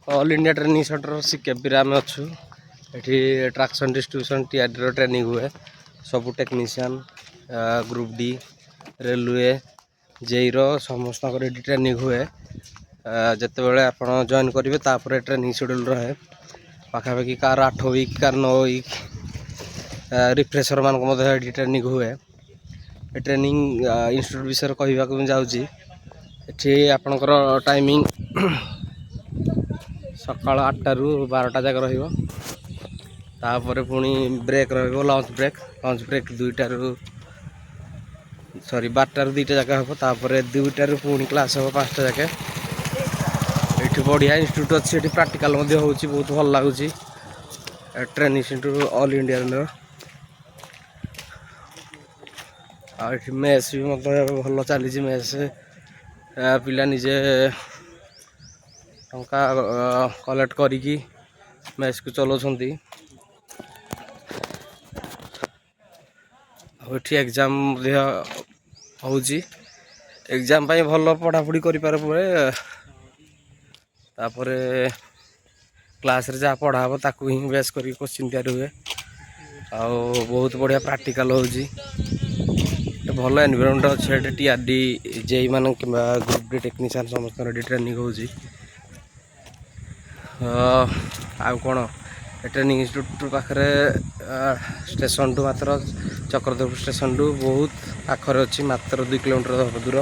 All India training centre CKP आम अच्छू ये ट्राक्शन डिस्ट्रीब्यूशन टीआरडी ट्रेनिंग हुए सब technician group D railway JE समस्त ट्रेनिंग हुए जिते बड़े आप जॉइन करेंगे तापर ट्रेनिंग शेड्यूल रहे पाखापाखि कार 8 वीक कार 9 वीक रिफ्रेशर मान ट्रेनिंग हुए ट्रेनिंग इंस्टीट्यूट विषय कहवाक जाऊँगी ये आपणकर टाइमिंग सकाल 8टा ରୁ 12ଟା जाक रपर पुणी ब्रेक लंच ब्रेक 2टा ରୁ सॉरी 12टा ରୁ 2टा जाक हम तापर 2टा ରୁ पुणी क्लास हम 5टा जाके ये बढ़िया इंस्टीट्यूट अच्छी ये प्राक्टिकल बहुत भल लगुच training centre all India mess भी भल चली मेस पिला निजे टंका कलेक्ट करिकी मेस को चलाउछंती ये एग्जाम होउची एग्जाम पाई भल पढ़ापढ़ी करि पारे तापरे क्लास रे जा पढ़ा हो ताकू ही बेस करी क्वेश्चन तैयारी हुए आ बहुत बढ़िया प्रैक्टिकल होउची भल एनवायरनमेंट अच्छे टीआरडी जेई मान कि ग्रुप डी टेक्नीशियन समस्त ट्रेनिंग होउची आउ कौन ट्रेनिंग इंस्टीट्यूट पाखे स्टेशन टू मात्र चक्रधरपुर स्टेशन टू बहुत पाखरे अच्छी मात्र 2 किलोमीटर दूर।